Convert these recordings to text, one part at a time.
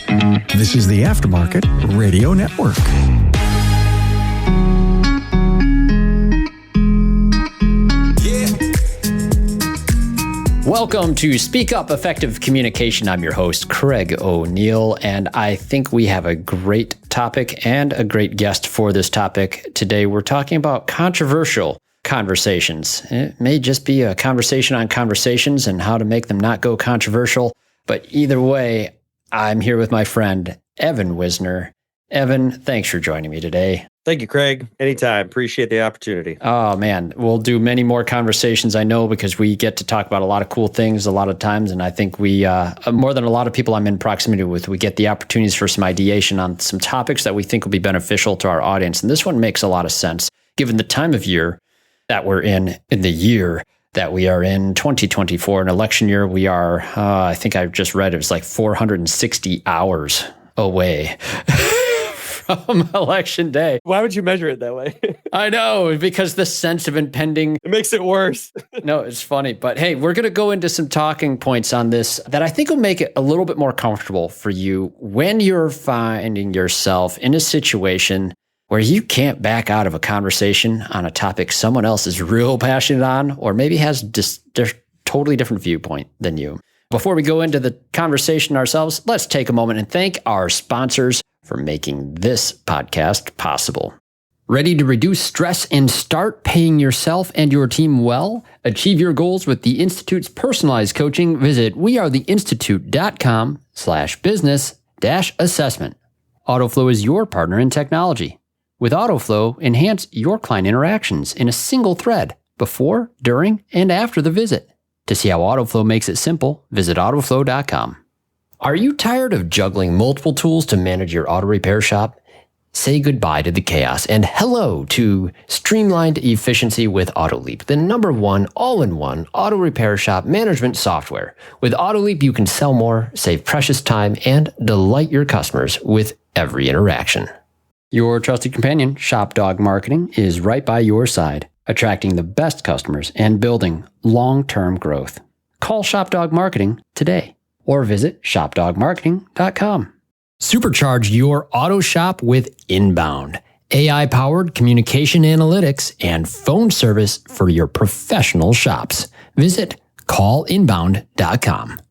This is the Aftermarket Radio Network. Welcome to Speak Up Effective Communication. I'm your host, Craig O'Neill, and I think we have a great topic and a great guest for this topic. Today, we're talking about controversial conversations. It may just be a conversation on conversations and how to make them not go controversial, but either way, I'm here with my friend, Evan Wisner. Evan, thanks for joining me today. Thank you, Craig. Anytime. Appreciate the opportunity. Oh, man. We'll do many more conversations, I know, because we get to talk about a lot of cool things a lot of times. And I think we, more than a lot of people I'm in proximity with, we get the opportunities for some ideation on some topics that we think will be beneficial to our audience. And this one makes a lot of sense, given the time of year that we're in the year that we are in, 2024, an election year. We are, I think I just read it was like 460 hours away from election day. Why would you measure it that way? I know, because the sense of impending... It makes it worse. No, it's funny. But hey, we're going to go into some talking points on this that I think will make it a little bit more comfortable for you when you're finding yourself in a situation where you can't back out of a conversation on a topic someone else is real passionate on, or maybe has just a totally different viewpoint than you. Before we go into the conversation ourselves, let's take a moment and thank our sponsors for making this podcast possible. Ready to reduce stress and start paying yourself and your team well? Achieve your goals with the Institute's personalized coaching. Visit wearetheinstitute.com/business-assessment. AutoFlow is your partner in technology. With AutoFlow, enhance your client interactions in a single thread before, during, and after the visit. To see how AutoFlow makes it simple, visit AutoFlow.com. Are you tired of juggling multiple tools to manage your auto repair shop? Say goodbye to the chaos and hello to streamlined efficiency with AutoLeap, the #1 all-in-one auto repair shop management software. With AutoLeap, you can sell more, save precious time, and delight your customers with every interaction. Your trusted companion, ShopDog Marketing, is right by your side, attracting the best customers and building long-term growth. Call ShopDog Marketing today or visit shopdogmarketing.com. Supercharge your auto shop with Inbound, AI-powered communication analytics and phone service for your professional shops. Visit callinbound.com.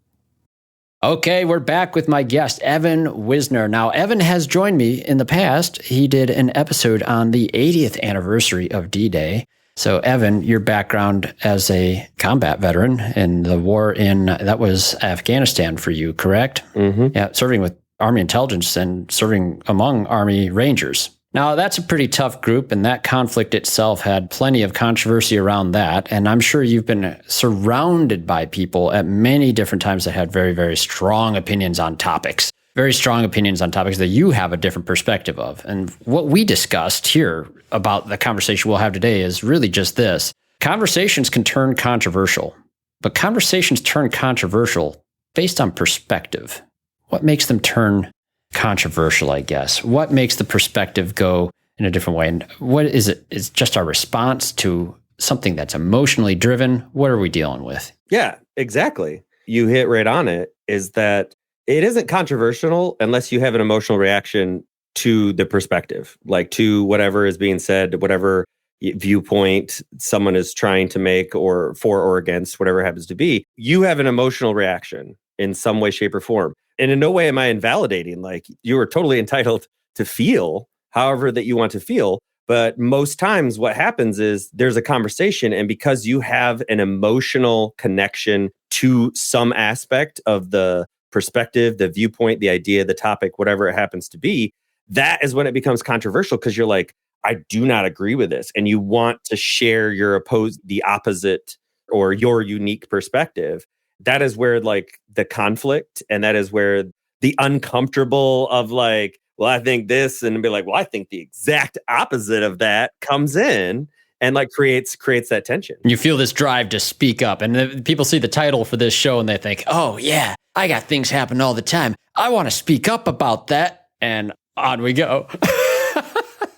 Okay, we're back with my guest, Evan Wisner. Now, Evan has joined me in the past. He did an episode on the 80th anniversary of D-Day. So, Evan, your background as a combat veteran in the war that was Afghanistan for you, correct? Mm-hmm. Yeah, serving with Army intelligence and serving among Army Rangers. Now, that's a pretty tough group, and that conflict itself had plenty of controversy around that. And I'm sure you've been surrounded by people at many different times that had very, very strong opinions on topics. Very strong opinions on topics that you have a different perspective of. And what we discussed here about the conversation we'll have today is really just this. Conversations can turn controversial, but conversations turn controversial based on perspective. What makes them turn controversial, I guess? What makes the perspective go in a different way? And what is it? It's just our response to something that's emotionally driven. What are we dealing with? Yeah, exactly. You hit right on it, is that it isn't controversial unless you have an emotional reaction to the perspective, like to whatever is being said, whatever viewpoint someone is trying to make, or for or against, whatever it happens to be. You have an emotional reaction in some way, shape, or form. And in no way am I invalidating. Like, you are totally entitled to feel however that you want to feel. But most times what happens is there's a conversation, and because you have an emotional connection to some aspect of the perspective, the viewpoint, the idea, the topic, whatever it happens to be, that is when it becomes controversial, because you're like, I do not agree with this. And you want to share the opposite or your unique perspective. That is where like the conflict, and that is where the uncomfortable of like, well, I think this, and be like, well, I think the exact opposite of that comes in, and like creates that tension. You feel this drive to speak up, and people see the title for this show and they think, oh yeah, I got things happen all the time. I want to speak up about that. And on we go.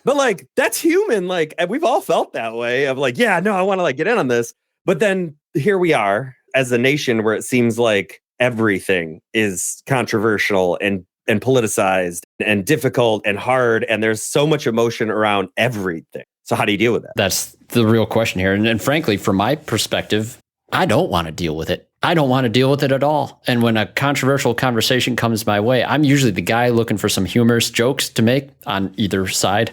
But like, that's human. Like, we've all felt that way of like, yeah, no, I want to like get in on this. But then here we are as a nation where it seems like everything is controversial and and politicized and difficult and hard. And there's so much emotion around everything. So how do you deal with that? That's the real question here. And frankly, from my perspective, I don't want to deal with it. I don't want to deal with it at all. And when a controversial conversation comes my way, I'm usually the guy looking for some humorous jokes to make on either side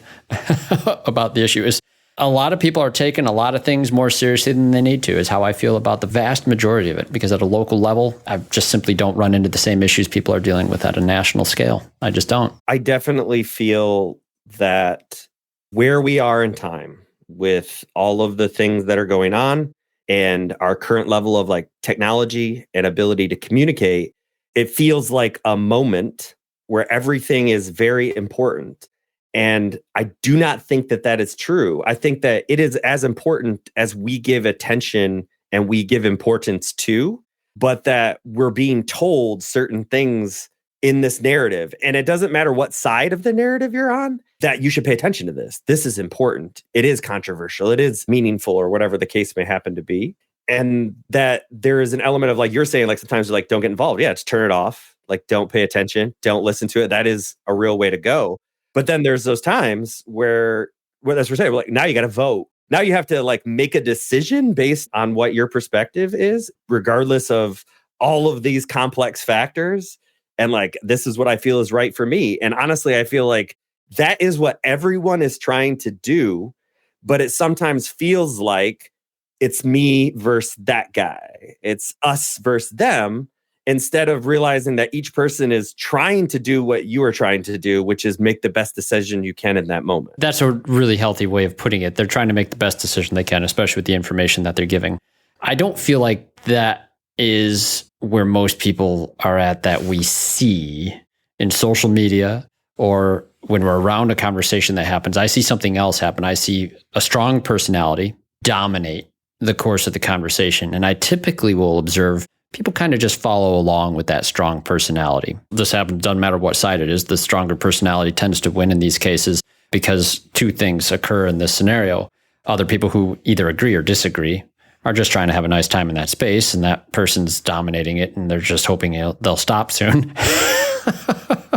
about the issue. Is a lot of people are taking a lot of things more seriously than they need to, is how I feel about the vast majority of it. Because at a local level, I just simply don't run into the same issues people are dealing with at a national scale. I just don't. I definitely feel that where we are in time with all of the things that are going on and our current level of like technology and ability to communicate, it feels like a moment where everything is very important. And I do not think that that is true. I think that it is as important as we give attention and we give importance to, but that we're being told certain things in this narrative. And it doesn't matter what side of the narrative you're on, that you should pay attention to this. This is important. It is controversial. It is meaningful, or whatever the case may happen to be. And that there is an element of, like you're saying, like sometimes you're like, don't get involved. Yeah, just turn it off. Like, don't pay attention. Don't listen to it. That is a real way to go. But then there's those times where that's what we're saying, like, now you got to vote. Now you have to like make a decision based on what your perspective is, regardless of all of these complex factors. And like, this is what I feel is right for me. And honestly, I feel like that is what everyone is trying to do. But it sometimes feels like it's me versus that guy. It's us versus them, instead of realizing that each person is trying to do what you are trying to do, which is make the best decision you can in that moment. That's a really healthy way of putting it. They're trying to make the best decision they can, especially with the information that they're giving. I don't feel like that is where most people are at, that we see in social media or when we're around a conversation that happens. I see something else happen. I see a strong personality dominate the course of the conversation. And I typically will observe people kind of just follow along with that strong personality. This happens, doesn't matter what side it is. The stronger personality tends to win in these cases because two things occur in this scenario. Other people who either agree or disagree are just trying to have a nice time in that space, and that person's dominating it, and they're just hoping they'll stop soon.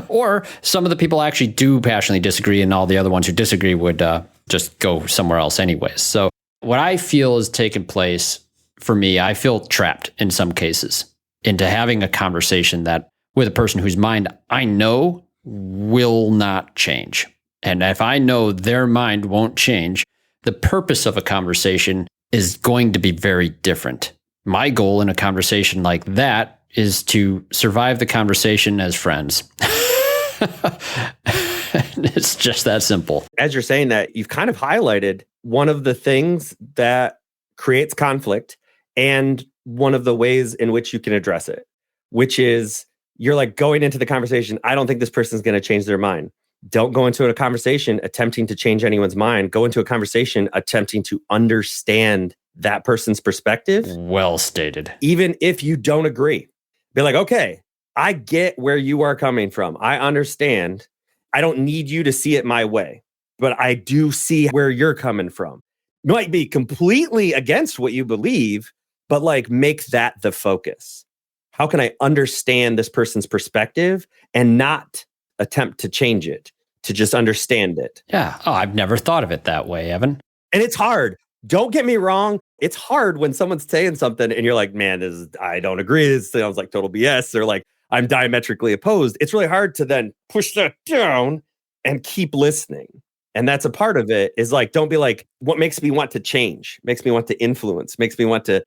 Or some of the people actually do passionately disagree, and all the other ones who disagree would just go somewhere else anyways. So what I feel has taken place for me, I feel trapped in some cases into having a conversation that with a person whose mind I know will not change. And if I know their mind won't change, the purpose of a conversation is going to be very different. My goal in a conversation like that is to survive the conversation as friends. It's just that simple. As you're saying that, you've kind of highlighted one of the things that creates conflict and one of the ways in which you can address it, which is you're like going into the conversation, I don't think this person's going to change their mind. Don't go into a conversation attempting to change anyone's mind. Go into a conversation attempting to understand that person's perspective. Well stated. Even if you don't agree. Be like, okay, I get where you are coming from. I understand. I don't need you to see it my way, but I do see where you're coming from. You might be completely against what you believe, but like make that the focus. How can I understand this person's perspective and not attempt to change it, to just understand it? Yeah. Oh, I've never thought of it that way, Evan. And it's hard. Don't get me wrong. It's hard when someone's saying something and you're like, man, I don't agree. This sounds like total BS. Or like, I'm diametrically opposed. It's really hard to then push that down and keep listening. And that's a part of it, is like, don't be like, what makes me want to change, makes me want to influence, makes me want to,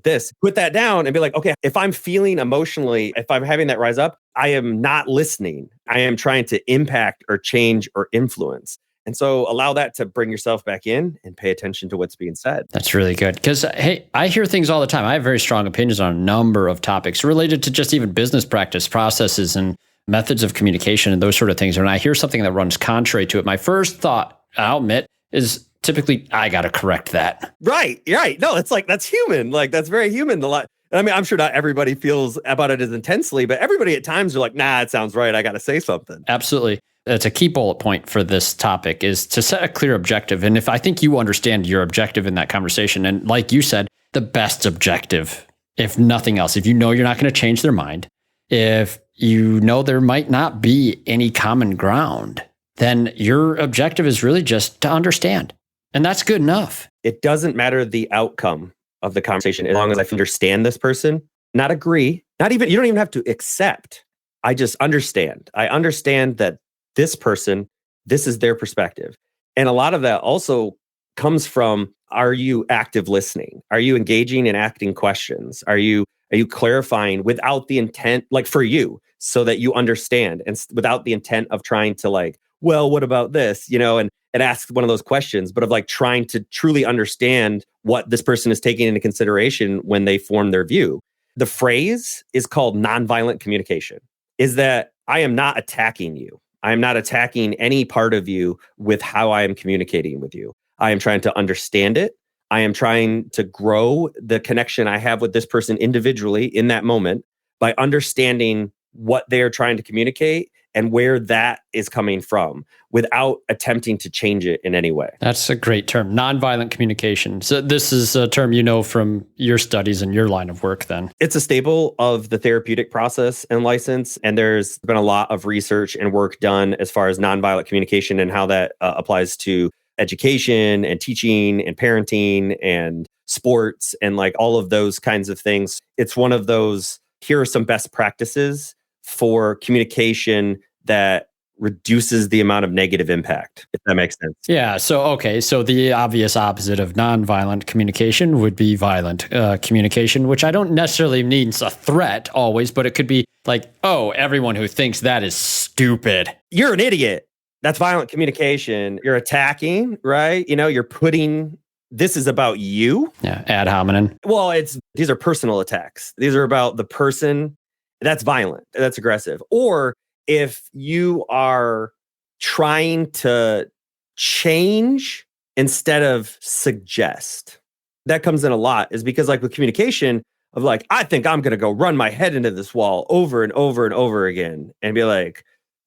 this. Put that down and be like, okay, if I'm feeling emotionally, if I'm having that rise up, I am not listening. I am trying to impact or change or influence. And so allow that to bring yourself back in and pay attention to what's being said. That's really good. Because, hey, I hear things all the time. I have very strong opinions on a number of topics related to just even business practice, processes, and methods of communication and those sort of things. And I hear something that runs contrary to it, my first thought, I'll admit, is typically, I got to correct that. Right. No, it's like, that's human. Like, that's very human. I mean, I'm sure not everybody feels about it as intensely, but everybody at times are like, nah, it sounds right. I got to say something. Absolutely. That's a key bullet point for this topic, is to set a clear objective. And if I think you understand your objective in that conversation, and like you said, the best objective, if nothing else, if you know you're not going to change their mind, if you know there might not be any common ground, then your objective is really just to understand. And that's good enough. It doesn't matter the outcome of the conversation as long as I understand this person, not agree, you don't even have to accept. I just understand. I understand that this person, this is their perspective. And a lot of that also comes from, are you active listening? Are you engaging in asking questions? Are you clarifying without the intent, like for you, so that you understand and without the intent of trying to like, well, what about this? And ask one of those questions, but of like trying to truly understand what this person is taking into consideration when they form their view. The phrase is called nonviolent communication, is that I am not attacking you. I am not attacking any part of you with how I am communicating with you. I am trying to understand it. I am trying to grow the connection I have with this person individually in that moment by understanding what they are trying to communicate and where that is coming from without attempting to change it in any way. That's a great term, nonviolent communication. So this is a term you know from your studies and your line of work then. It's a staple of the therapeutic process and license, and there's been a lot of research and work done as far as nonviolent communication and how that applies to education and teaching and parenting and sports and like all of those kinds of things. It's one of those, here are some best practices for communication that reduces the amount of negative impact, if that makes sense. Yeah. So the obvious opposite of nonviolent communication would be violent communication, which I don't necessarily mean a threat always, but it could be like, oh, everyone who thinks that is stupid. You're an idiot. That's violent communication. You're attacking, right? You're putting, this is about you. Yeah. Ad hominem. Well, these are personal attacks. These are about the person. That's violent. That's aggressive. Or if you are trying to change instead of suggest, that comes in a lot, is because like with communication of like, I think I'm going to go run my head into this wall over and over and over again and be like,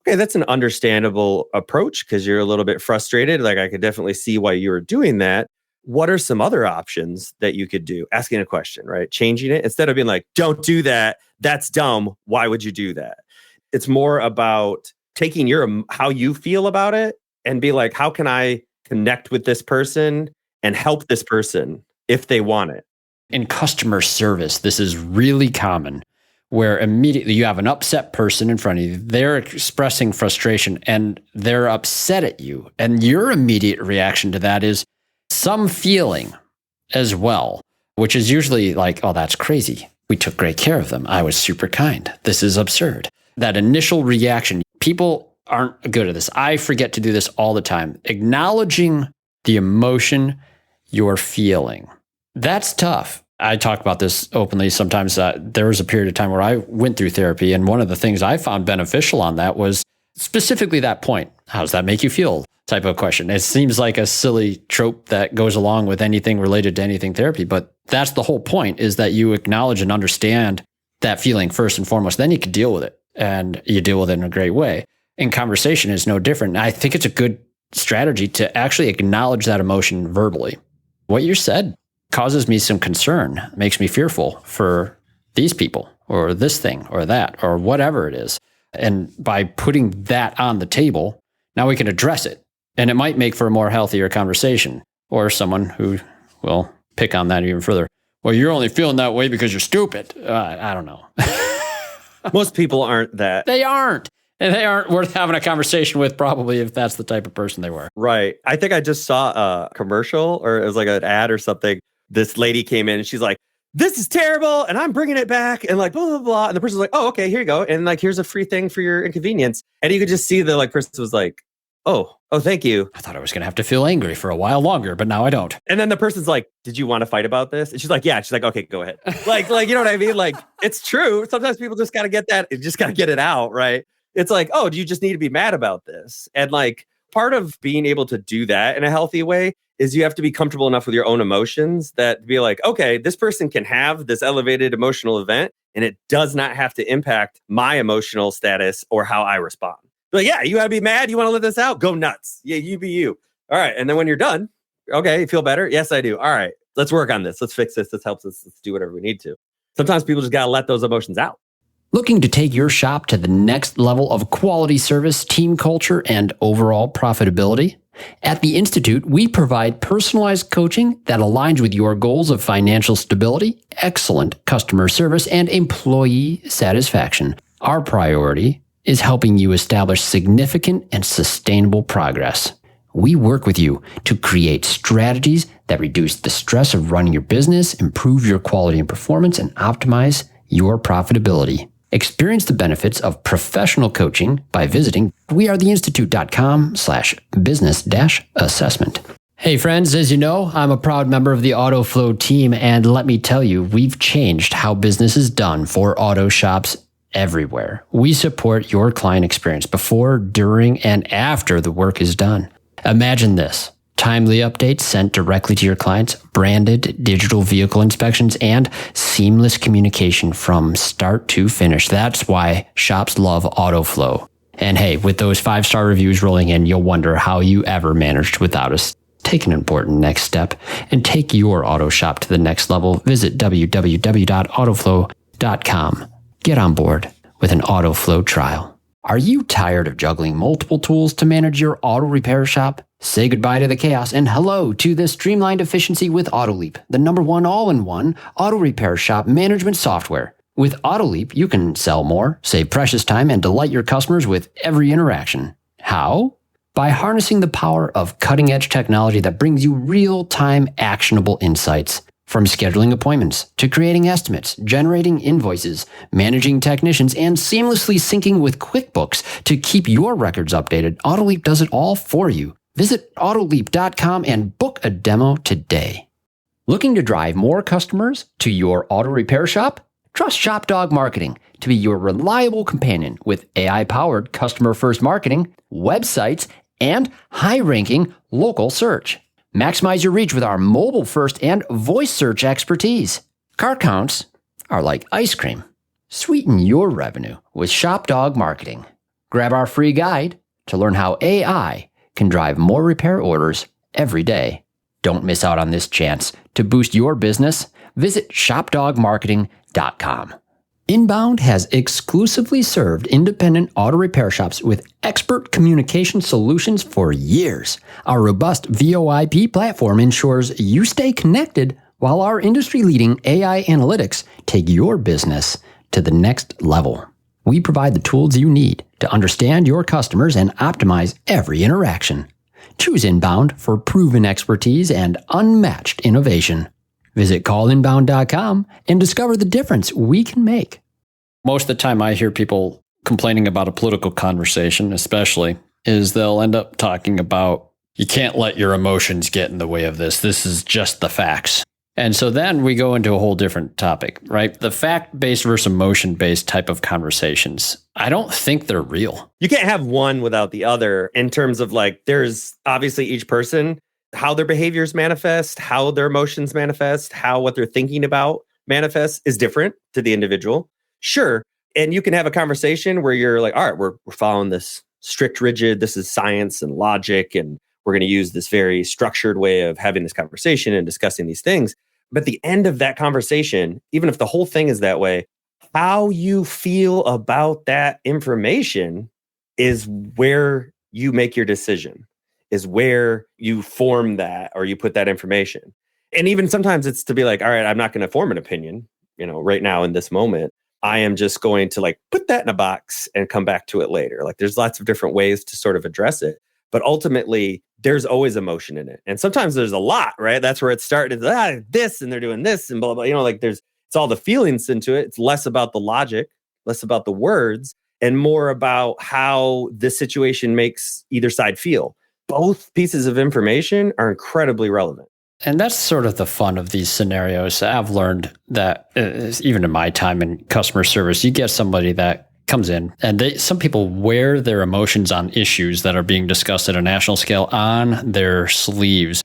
okay, that's an understandable approach because you're a little bit frustrated. Like I could definitely see why you were doing that. What are some other options that you could do? Asking a question, right? Changing it instead of being like, don't do that. That's dumb. Why would you do that? It's more about taking how you feel about it and be like, how can I connect with this person and help this person if they want it? In customer service, this is really common, where immediately you have an upset person in front of you. They're expressing frustration and they're upset at you. And your immediate reaction to that is some feeling as well, which is usually like, oh, that's crazy. We took great care of them. I was super kind. This is absurd. That initial reaction, people aren't good at this. I forget to do this all the time. Acknowledging the emotion you're feeling. That's tough. I talk about this openly sometimes. There was a period of time where I went through therapy, and one of the things I found beneficial on that was specifically that point. How does that make you feel? Type of question. It seems like a silly trope that goes along with anything related to anything therapy, but that's the whole point, is that you acknowledge and understand that feeling first and foremost. Then you can deal with it, and you deal with it in a great way. And conversation is no different. I think it's a good strategy to actually acknowledge that emotion verbally. What you said causes me some concern, makes me fearful for these people or this thing or that or whatever it is. And by putting that on the table, now we can address it. And it might make for a more healthier conversation. Or someone who will pick on that even further. Well, you're only feeling that way because you're stupid. I don't know. Most people aren't that. They aren't. And they aren't worth having a conversation with, probably, if that's the type of person they were. Right. I think I just saw a commercial, or it was like an ad or something. This lady came in and she's like, this is terrible and I'm bringing it back and like blah, blah, blah. And the person's like, oh, okay, here you go. And like, here's a free thing for your inconvenience. And you could just see the like person was like, oh, thank you. I thought I was going to have to feel angry for a while longer, but now I don't. And then the person's like, did you want to fight about this? And she's like, yeah. She's like, okay, go ahead. like, you know what I mean? Like, it's true. Sometimes people just got to get that. You just got to get it out, right? It's like, oh, do you just need to be mad about this? And like, part of being able to do that in a healthy way is you have to be comfortable enough with your own emotions that be like, okay, this person can have this elevated emotional event and it does not have to impact my emotional status or how I respond. But yeah, you gotta be mad. You want to let this out? Go nuts. Yeah, you be you. All right. And then when you're done, okay, you feel better? Yes, I do. All right, let's work on this. Let's fix this. Let's help us. Let's do whatever we need to. Sometimes people just gotta let those emotions out. Looking to take your shop to the next level of quality service, team culture, and overall profitability? At the Institute, we provide personalized coaching that aligns with your goals of financial stability, excellent customer service, and employee satisfaction. Our priority is helping you establish significant and sustainable progress. We work with you to create strategies that reduce the stress of running your business, improve your quality and performance, and optimize your profitability. Experience the benefits of professional coaching by visiting wearetheinstitute.com/business-assessment. Hey friends, as you know, I'm a proud member of the AutoFlow team, and let me tell you, we've changed how business is done for auto shops everywhere. We support your client experience before, during, and after the work is done. Imagine this. Timely updates sent directly to your clients, branded digital vehicle inspections, and seamless communication from start to finish. That's why shops love AutoFlow. And hey, with those 5-star reviews rolling in, you'll wonder how you ever managed without us. Take an important next step and take your auto shop to the next level. Visit www.autoflow.com. Get on board with an AutoFlow trial. Are you tired of juggling multiple tools to manage your auto repair shop? Say goodbye to the chaos and hello to the streamlined efficiency with AutoLeap, the #1 all-in-one auto repair shop management software. With AutoLeap, you can sell more, save precious time, and delight your customers with every interaction. How? By harnessing the power of cutting-edge technology that brings you real-time actionable insights. From scheduling appointments to creating estimates, generating invoices, managing technicians, and seamlessly syncing with QuickBooks to keep your records updated, AutoLeap does it all for you. Visit AutoLeap.com and book a demo today. Looking to drive more customers to your auto repair shop? Trust ShopDog Marketing to be your reliable companion with AI-powered customer-first marketing, websites, and high-ranking local search. Maximize your reach with our mobile-first and voice search expertise. Car counts are like ice cream. Sweeten your revenue with ShopDog Marketing. Grab our free guide to learn how AI can drive more repair orders every day. Don't miss out on this chance to boost your business. Visit shopdogmarketing.com. Inbound has exclusively served independent auto repair shops with expert communication solutions for years. Our robust VoIP platform ensures you stay connected while our industry-leading AI analytics take your business to the next level. We provide the tools you need to understand your customers and optimize every interaction. Choose Inbound for proven expertise and unmatched innovation. Visit callinbound.com and discover the difference we can make. Most of the time I hear people complaining about a political conversation, especially, is they'll end up talking about, you can't let your emotions get in the way of this. This is just the facts. And so then we go into a whole different topic, right? The fact-based versus emotion-based type of conversations. I don't think they're real. You can't have one without the other in terms of like, there's obviously each person, how their behaviors manifest, how their emotions manifest, how what they're thinking about manifests is different to the individual. Sure. And you can have a conversation where you're like, all right, we're following this strict, rigid, this is science and logic, and we're going to use this very structured way of having this conversation and discussing these things. But at the end of that conversation, even if the whole thing is that way, how you feel about that information is where you make your decision, is where you form that or you put that information. And even sometimes it's to be like, all right, I'm not going to form an opinion, right now in this moment. I am just going to like put that in a box and come back to it later. Like there's lots of different ways to sort of address it. But ultimately, there's always emotion in it. And sometimes there's a lot, right? That's where it started. This, and they're doing this, and blah, blah, like it's all the feelings into it. It's less about the logic, less about the words, and more about how the situation makes either side feel. Both pieces of information are incredibly relevant. And that's sort of the fun of these scenarios. I've learned that even in my time in customer service, you get somebody that comes in and some people wear their emotions on issues that are being discussed at a national scale on their sleeves.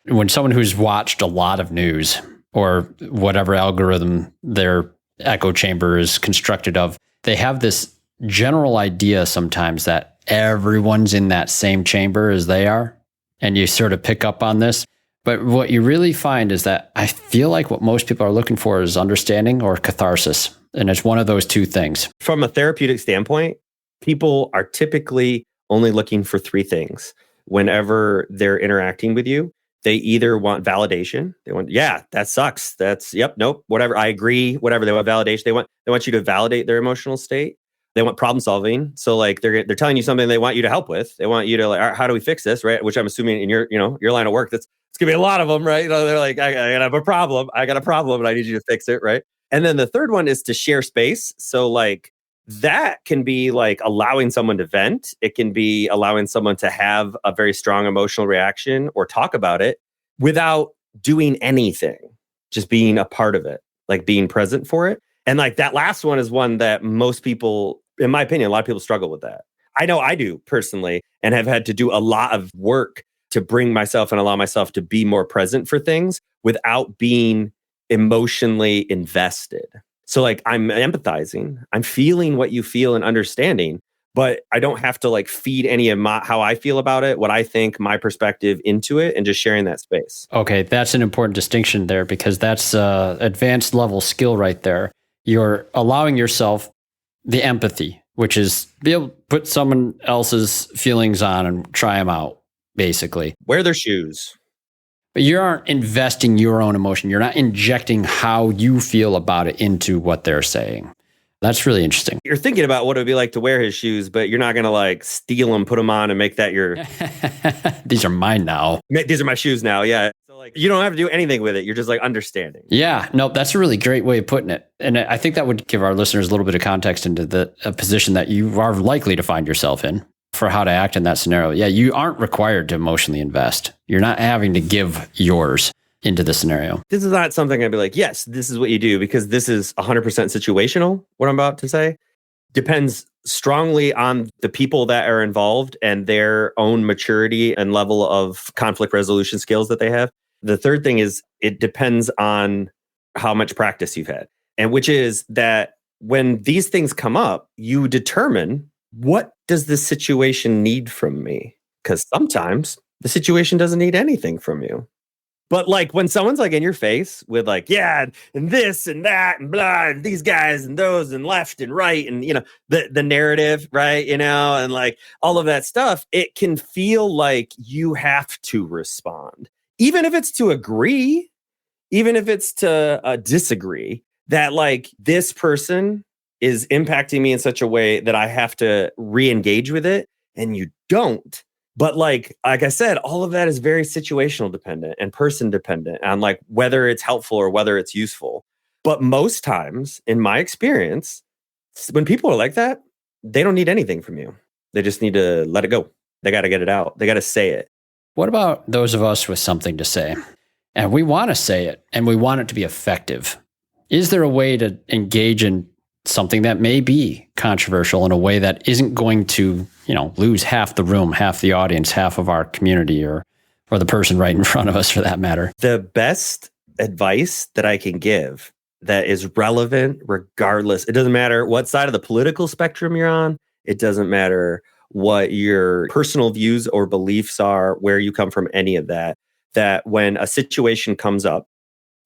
When someone who's watched a lot of news or whatever algorithm their echo chamber is constructed of, they have this general idea sometimes that everyone's in that same chamber as they are. And you sort of pick up on this. But what you really find is that I feel like what most people are looking for is understanding or catharsis. And it's one of those two things. From a therapeutic standpoint, people are typically only looking for three things whenever they're interacting with you. They either want validation. They want, yeah, that sucks. That's, yep, nope, whatever. I agree, whatever. They want validation. They want you to validate their emotional state. They want problem solving. So like they're telling you something they want you to help with. They want you to like, all right, how do we fix this, right? Which I'm assuming in your line of work, it's gonna be a lot of them, right? They're like, I have a problem. I got a problem, and I need you to fix it, right? And then the third one is to share space. So like that can be like allowing someone to vent. It can be allowing someone to have a very strong emotional reaction or talk about it without doing anything, just being a part of it, like being present for it. And like that last one is one that most people, in my opinion, a lot of people struggle with that. I know I do personally, and have had to do a lot of work to bring myself and allow myself to be more present for things without being emotionally invested. So like I'm empathizing, I'm feeling what you feel and understanding, but I don't have to like feed any of how I feel about it, what I think, my perspective into it, and just sharing that space. Okay, that's an important distinction there, because that's advanced level skill right there. You're allowing yourself the empathy, which is be able to put someone else's feelings on and try them out, basically. Wear their shoes. But you aren't investing your own emotion. You're not injecting how you feel about it into what they're saying. That's really interesting. You're thinking about what it would be like to wear his shoes, but you're not going to like steal them, put them on, and make that your... These are mine now. These are my shoes now, yeah. So like you don't have to do anything with it. You're just like understanding. Yeah, no, that's a really great way of putting it. And I think that would give our listeners a little bit of context into a position that you are likely to find yourself in for how to act in that scenario. Yeah, you aren't required to emotionally invest. You're not having to give yours into the scenario. This is not something I'd be like, yes, this is what you do, because this is 100% situational, what I'm about to say. Depends strongly on the people that are involved and their own maturity and level of conflict resolution skills that they have. The third thing is it depends on how much practice you've had. And which is that when these things come up, you determine, what does this situation need from me? Because sometimes the situation doesn't need anything from you. But like when someone's like in your face with like, yeah, and this and that and blah, and these guys and those and left and right and, the narrative, right? And like all of that stuff, it can feel like you have to respond, even if it's to agree, even if it's to disagree, that like this person is impacting me in such a way that I have to re-engage with it, and you don't. But like I said, all of that is very situational dependent and person dependent on like whether it's helpful or whether it's useful. But most times, in my experience, when people are like that, they don't need anything from you. They just need to let it go. They got to get it out. They got to say it. What about those of us with something to say? And we want to say it, and we want it to be effective. Is there a way to engage in something that may be controversial in a way that isn't going to, lose half the room, half the audience, half of our community, or the person right in front of us for that matter? The best advice that I can give that is relevant regardless, it doesn't matter what side of the political spectrum you're on. It doesn't matter what your personal views or beliefs are, where you come from, any of that, that when a situation comes up,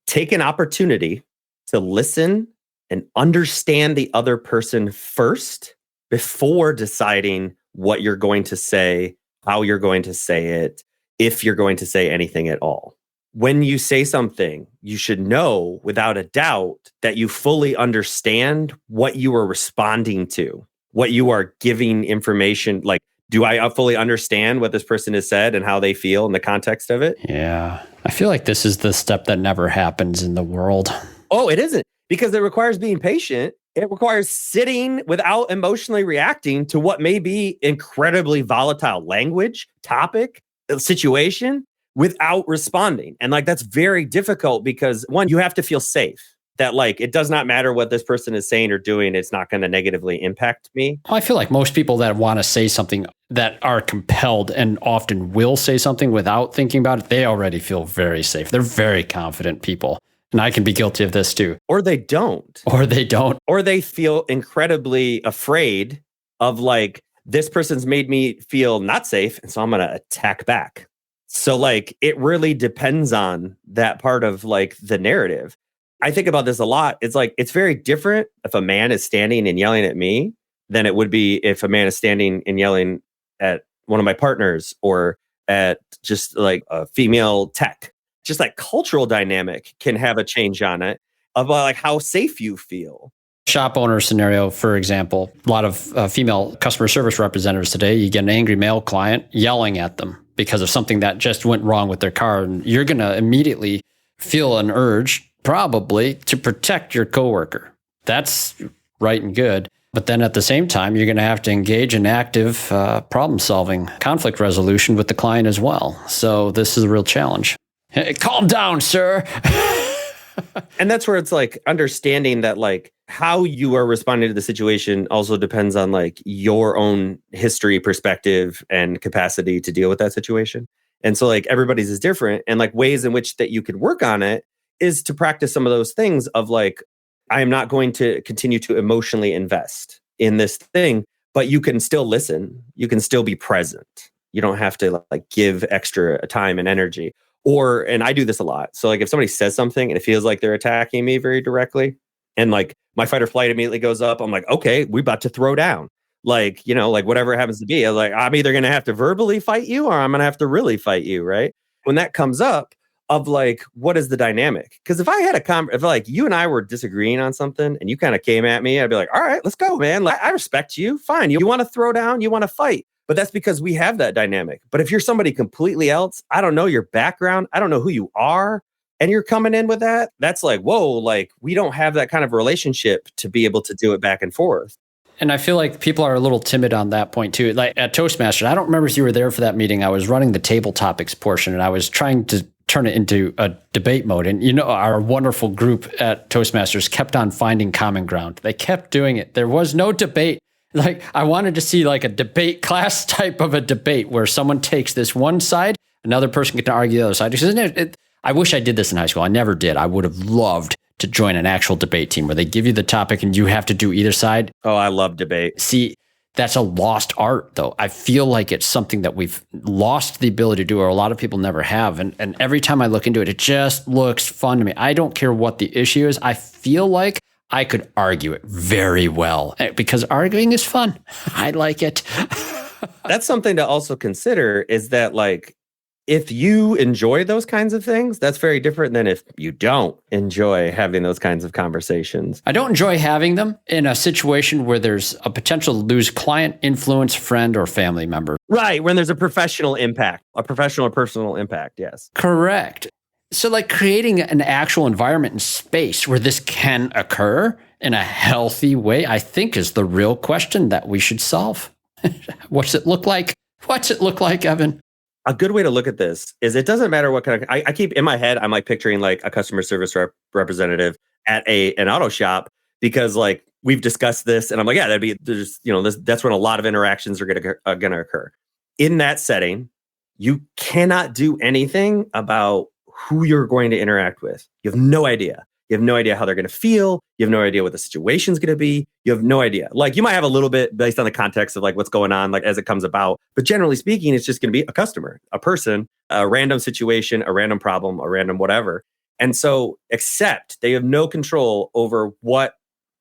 take an opportunity to listen and understand the other person first before deciding what you're going to say, how you're going to say it, if you're going to say anything at all. When you say something, you should know without a doubt that you fully understand what you are responding to, what you are giving information. Like, do I fully understand what this person has said and how they feel in the context of it? Yeah. I feel like this is the step that never happens in the world. Oh, it isn't. Because it requires being patient. It requires sitting without emotionally reacting to what may be incredibly volatile language, topic, situation without responding. And like, that's very difficult because one, you have to feel safe that like, it does not matter what this person is saying or doing. It's not going to negatively impact me. I feel like most people that want to say something, that are compelled and often will say something without thinking about it, they already feel very safe. They're very confident people. And I can be guilty of this too. Or they don't. Or they don't. Or they feel incredibly afraid of like, this person's made me feel not safe, and so I'm going to attack back. So like, it really depends on that part of like the narrative. I think about this a lot. It's like, it's very different if a man is standing and yelling at me than it would be if a man is standing and yelling at one of my partners or at just like a female tech. Just that cultural dynamic can have a change on it about like how safe you feel. Shop owner scenario, for example, a lot of female customer service representatives today, you get an angry male client yelling at them because of something that just went wrong with their car. And you're going to immediately feel an urge, probably, to protect your coworker. That's right and good. But then at the same time, you're going to have to engage in active problem solving, conflict resolution with the client as well. So this is a real challenge. Hey, calm down, sir. And that's where it's like understanding that like how you are responding to the situation also depends on like your own history, perspective, and capacity to deal with that situation. And so like everybody's is different. And like ways in which that you could work on it is to practice some of those things of like, I am not going to continue to emotionally invest in this thing, but you can still listen. You can still be present. You don't have to like give extra time and energy. Or, and I do this a lot. So like if somebody says something and it feels like they're attacking me very directly and like my fight or flight immediately goes up, I'm like, okay, we're about to throw down. Like, you know, like whatever it happens to be, I'm either going to have to verbally fight you or I'm going to have to really fight you, right? When that comes up of like, what is the dynamic? Because if I had if like you and I were disagreeing on something and you kind of came at me, I'd be like, all right, let's go, man. Like, I respect you. Fine. You want to throw down, you want to fight. But that's because we have that dynamic. But if you're somebody completely else, I don't know your background, I don't know who you are, and you're coming in with that, that's like, whoa, like we don't have that kind of relationship to be able to do it back and forth. And I feel like people are a little timid on that point too. Like at Toastmasters, I don't remember if you were there for that meeting. I was running the table topics portion and I was trying to turn it into a debate mode. And you know, our wonderful group at Toastmasters kept on finding common ground. They kept doing it. There was no debate. Like I wanted to see like a debate class type of a debate where someone takes this one side, another person can argue the other side. Because I wish I did this in high school. I never did. I would have loved to join an actual debate team where they give you the topic and you have to do either side. Oh, I love debate. See, that's a lost art, though. I feel like it's something that we've lost the ability to do, or a lot of people never have. And every time I look into it, it just looks fun to me. I don't care what the issue is. I feel like I could argue it very well because arguing is fun. I like it. That's something to also consider is that like, if you enjoy those kinds of things, that's very different than if you don't enjoy having those kinds of conversations. I don't enjoy having them in a situation where there's a potential to lose client, influence, friend, or family member. Right, when there's a professional impact, a professional or personal impact, yes. Correct. So like creating an actual environment and space where this can occur in a healthy way, I think is the real question that we should solve. What's it look like? What's it look like, Evan? A good way to look at this is it doesn't matter what kind of, I keep in my head, I'm like picturing like a customer service representative at an auto shop because like we've discussed this and I'm like, yeah, that's when a lot of interactions are going to occur. In that setting, you cannot do anything about who you're going to interact with. You have no idea. You have no idea how they're going to feel. You have no idea what the situation's going to be. You have no idea. Like you might have a little bit based on the context of like what's going on, like as it comes about. But generally speaking, it's just going to be a customer, a person, a random situation, a random problem, a random whatever. And so accept they have no control over what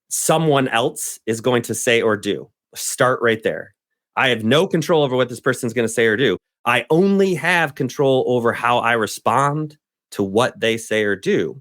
someone else is going to say or do. Start right there. I have no control over what this person's going to say or do. I only have control over how I respond to what they say or do.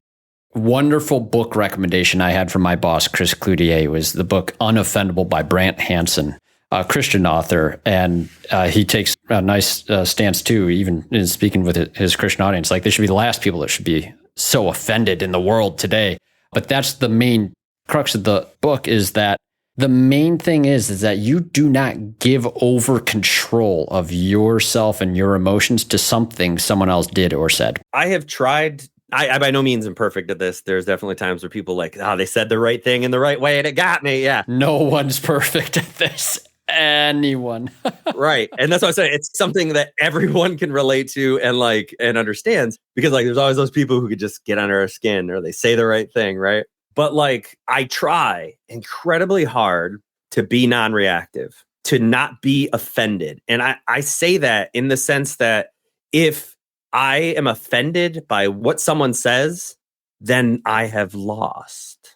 Wonderful book recommendation I had from my boss, Chris Cloutier, was the book Unoffendable by Brant Hansen, a Christian author. And he takes a nice stance too, even in speaking with his Christian audience. Like they should be the last people that should be so offended in the world today. But that's the main crux of the book is that the main thing is that you do not give over control of yourself and your emotions to something someone else did or said. I have tried. I by no means am perfect at this. There's definitely times where people like, they said the right thing in the right way and it got me. Yeah. No one's perfect at this. Anyone. Right. And that's what I'm saying. It's something that everyone can relate to and understands because like there's always those people who could just get under our skin or they say the right thing. Right. But like I try incredibly hard to be non-reactive, to not be offended. And I say that in the sense that if I am offended by what someone says, then I have lost.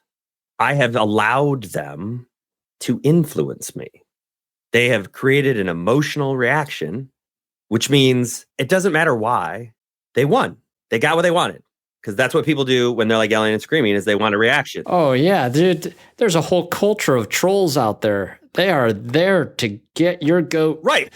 I have allowed them to influence me. They have created an emotional reaction, which means it doesn't matter why. They won. They got what they wanted. Because that's what people do when they're like yelling and screaming is they want a reaction. Oh, yeah. Dude, there's a whole culture of trolls out there. They are there to get your goat. Right.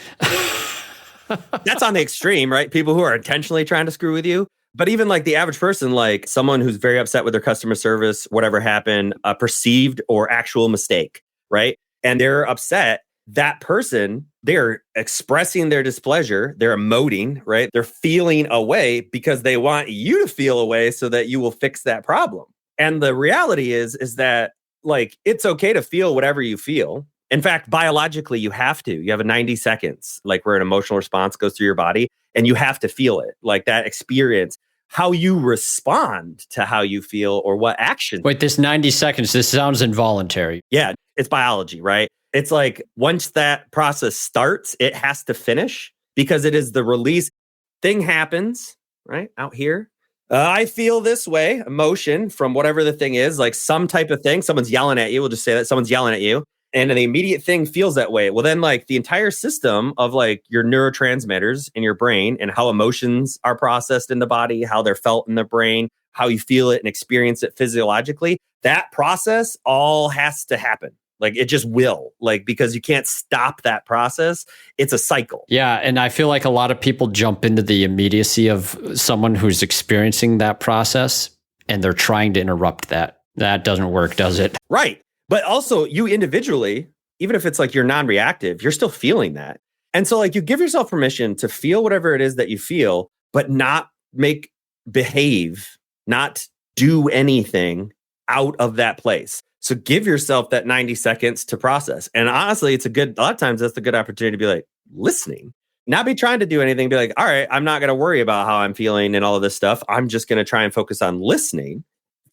That's on the extreme, right? People who are intentionally trying to screw with you. But even like the average person, like someone who's very upset with their customer service, whatever happened, a perceived or actual mistake, right? And they're upset. That person, they're expressing their displeasure. They're emoting, right? They're feeling a way because they want you to feel a way so that you will fix that problem. And the reality is that like, it's okay to feel whatever you feel. In fact, biologically, you have to. You have a 90 seconds, like where an emotional response goes through your body, and you have to feel it, like that experience. How you respond to how you feel or what action. Wait, this 90 seconds, this sounds involuntary. Yeah, it's biology, right? It's like once that process starts, it has to finish because it is the release. Thing happens, right? Out here. I feel this way, emotion from whatever the thing is, like some type of thing. Someone's yelling at you. We'll just say that someone's yelling at you. And the immediate thing feels that way. Well, then like the entire system of like your neurotransmitters in your brain and how emotions are processed in the body, how they're felt in the brain, how you feel it and experience it physiologically, that process all has to happen. Like it just will, like, because you can't stop that process. It's a cycle. Yeah. And I feel like a lot of people jump into the immediacy of someone who's experiencing that process and they're trying to interrupt that. That doesn't work, does it? Right. But also you individually, even if it's like you're non-reactive, you're still feeling that. And so like you give yourself permission to feel whatever it is that you feel, but not behave, not do anything out of that place. So give yourself that 90 seconds to process. And honestly, a lot of times that's a good opportunity to be like listening, not be trying to do anything, be like, all right, I'm not going to worry about how I'm feeling and all of this stuff. I'm just going to try and focus on listening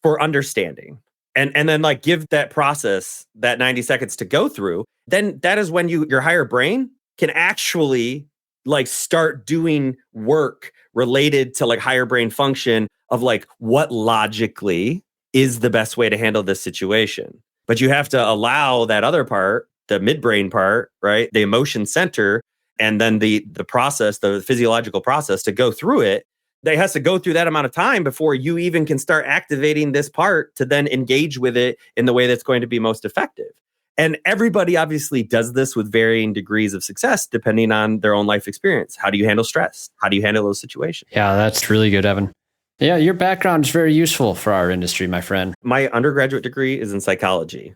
for understanding. And then like give that process that 90 seconds to go through. Then that is when your higher brain can actually like start doing work related to like higher brain function of like what logically is the best way to handle this situation. But you have to allow that other part, the midbrain part, right? The emotion center, and then the process, the physiological process to go through it. They has to go through that amount of time before you even can start activating this part to then engage with it in the way that's going to be most effective. And everybody obviously does this with varying degrees of success, depending on their own life experience. How do you handle stress? How do you handle those situations? Yeah, that's really good, Evan. Yeah, your background is very useful for our industry, my friend. My undergraduate degree is in psychology,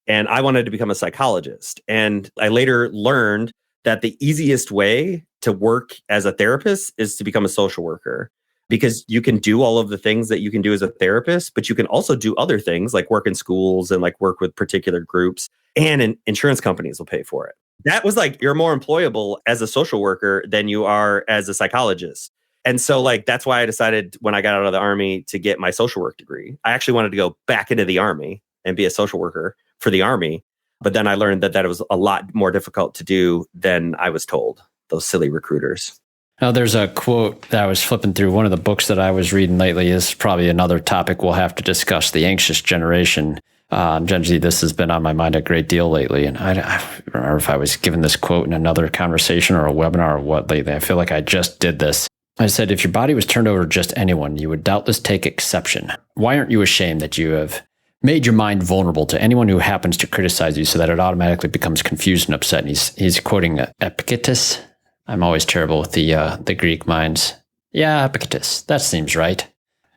and I wanted to become a psychologist. And I later learned that the easiest way to work as a therapist is to become a social worker, because you can do all of the things that you can do as a therapist, but you can also do other things like work in schools and like work with particular groups, and insurance companies will pay for it. That was like, you're more employable as a social worker than you are as a psychologist. And so like, that's why I decided when I got out of the Army to get my social work degree. I actually wanted to go back into the Army and be a social worker for the Army. But then I learned that it was a lot more difficult to do than I was told, those silly recruiters. Now, there's a quote that I was flipping through. One of the books that I was reading lately is probably another topic we'll have to discuss, the anxious generation. Generally, this has been on my mind a great deal lately. And I remember if I was given this quote in another conversation or a webinar or what lately. I feel like I just did this. I said, if your body was turned over to just anyone, you would doubtless take exception. Why aren't you ashamed that you have made your mind vulnerable to anyone who happens to criticize you so that it automatically becomes confused and upset? And he's quoting Epictetus. I'm always terrible with the Greek minds. Yeah, Epictetus. That seems right.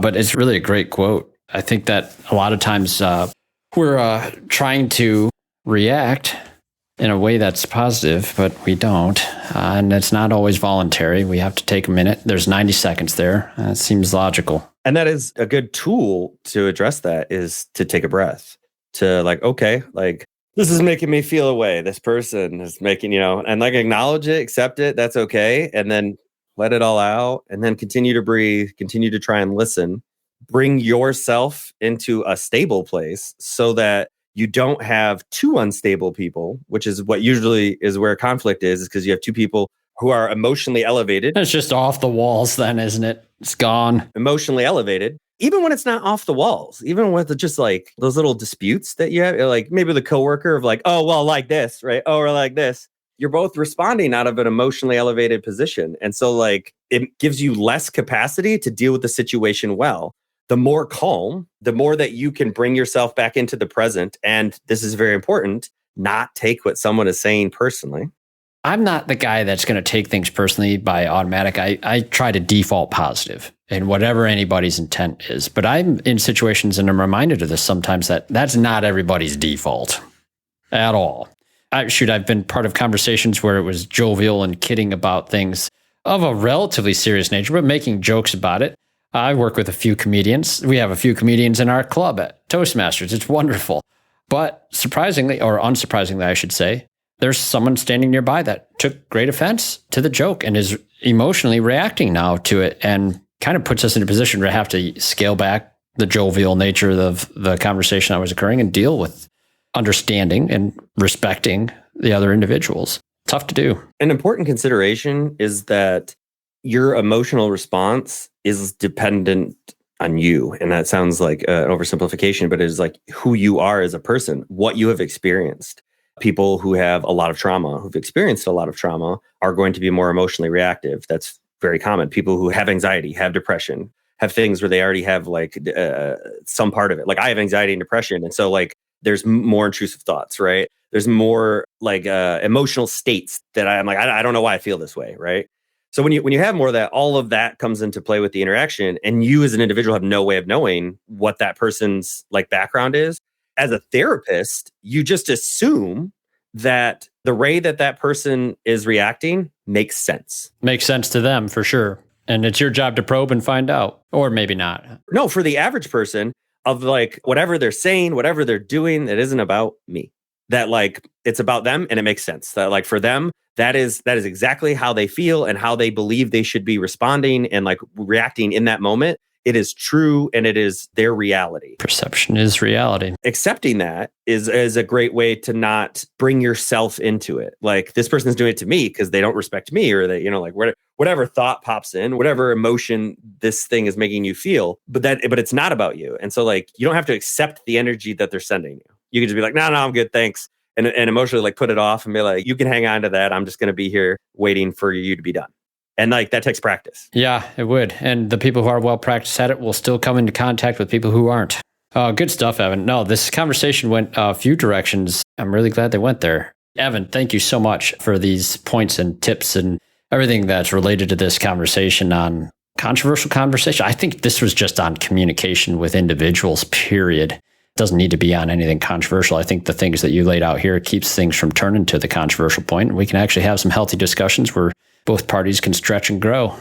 But it's really a great quote. I think that a lot of times we're trying to react in a way that's positive, but we don't. And it's not always voluntary. We have to take a minute. There's 90 seconds there. That seems logical. And that is a good tool to address that, is to take a breath, to like, okay, like this is making me feel a way. This person is making, and like acknowledge it, accept it. That's okay. And then let it all out, and then continue to breathe, continue to try and listen, bring yourself into a stable place so that you don't have two unstable people, which is what usually is where conflict is because you have two people who are emotionally elevated. It's just off the walls then, isn't it? It's gone. Emotionally elevated. even when it's not off the walls, even with just like those little disputes that you have, like maybe the coworker of like, oh, well, like this, right? Oh, or like this. You're both responding out of an emotionally elevated position. And so like it gives you less capacity to deal with the situation well. The more calm, the more that you can bring yourself back into the present. And this is very important, not take what someone is saying personally. I'm not the guy that's going to take things personally by automatic. I try to default positive in whatever anybody's intent is. But I'm in situations, and I'm reminded of this sometimes, that that's not everybody's default at all. I've been part of conversations where it was jovial and kidding about things of a relatively serious nature, but making jokes about it. I work with a few comedians. We have a few comedians in our club at Toastmasters. It's wonderful. But surprisingly, or unsurprisingly, I should say, there's someone standing nearby that took great offense to the joke and is emotionally reacting now to it, and kind of puts us in a position where I have to scale back the jovial nature of the conversation that was occurring and deal with understanding and respecting the other individuals. Tough to do. An important consideration is that your emotional response is dependent on you. And that sounds like an oversimplification, but it is like who you are as a person, what you have experienced. People who have a lot of trauma, who've experienced a lot of trauma, are going to be more emotionally reactive. That's very common. People who have anxiety, have depression, have things where they already have like some part of it. Like I have anxiety and depression. And so like there's more intrusive thoughts, right? There's more like emotional states that I'm like, I don't know why I feel this way, right? So when you have more of that, all of that comes into play with the interaction, and you as an individual have no way of knowing what that person's like background is. As a therapist, you just assume that the way that that person is reacting makes sense. Makes sense to them for sure. And it's your job to probe and find out, or maybe not. No, for the average person, of like whatever they're saying, whatever they're doing, it isn't about me. That like it's about them, and it makes sense. That like for them, that is exactly how they feel and how they believe they should be responding and like reacting in that moment. It is true, and it is their reality. Perception is reality. Accepting that is a great way to not bring yourself into it. Like this person's doing it to me because they don't respect me, or they, like whatever thought pops in, whatever emotion this thing is making you feel, but it's not about you. And so like you don't have to accept the energy that they're sending you. You can just be like, no, I'm good, thanks. And emotionally like put it off and be like, you can hang on to that. I'm just going to be here waiting for you to be done. And like that takes practice. Yeah, it would. And the people who are well practiced at it will still come into contact with people who aren't. Good stuff, Evan. No, this conversation went a few directions. I'm really glad they went there. Evan, thank you so much for these points and tips and everything that's related to this conversation on controversial conversation. I think this was just on communication with individuals, period. It doesn't need to be on anything controversial. I think the things that you laid out here keeps things from turning to the controversial point. And we can actually have some healthy discussions where both parties can stretch and grow.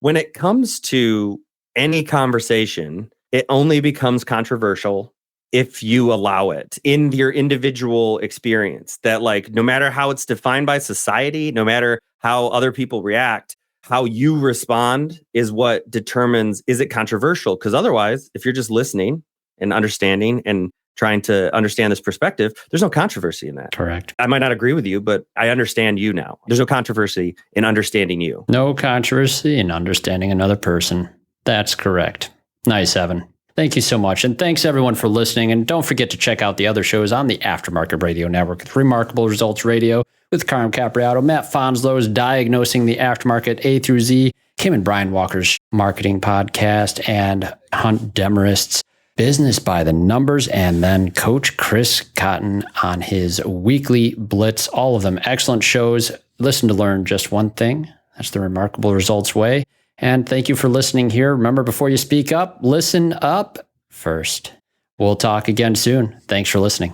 When it comes to any conversation, it only becomes controversial if you allow it in your individual experience. That like, no matter how it's defined by society, no matter how other people react, how you respond is what determines, is it controversial? Because otherwise, if you're just listening and understanding and trying to understand this perspective, there's no controversy in that. Correct. I might not agree with you, but I understand you now. There's no controversy in understanding you. No controversy in understanding another person. That's correct. Nice, Evan. Thank you so much. And thanks everyone for listening. And don't forget to check out the other shows on the Aftermarket Radio Network with Remarkable Results Radio with Carm Capriato, Matt Fonslow's Diagnosing the Aftermarket A through Z, Kim and Brian Walker's Marketing Podcast, and Hunt Demarest's Business by the Numbers, and then Coach Chris Cotton on his weekly Blitz. All of them excellent shows. Listen to learn just one thing. That's the Remarkable Results way. And thank you for listening here. Remember, before you speak up, listen up first. We'll talk again soon. Thanks for listening.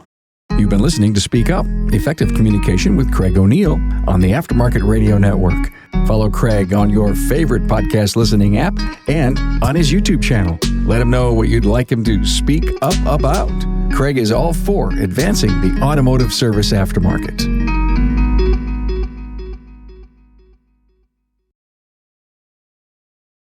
You've been listening to Speak Up, Effective Communication with Craig O'Neill on the Aftermarket Radio Network. Follow Craig on your favorite podcast listening app and on his YouTube channel. Let him know what you'd like him to speak up about. Craig is all for advancing the automotive service aftermarket.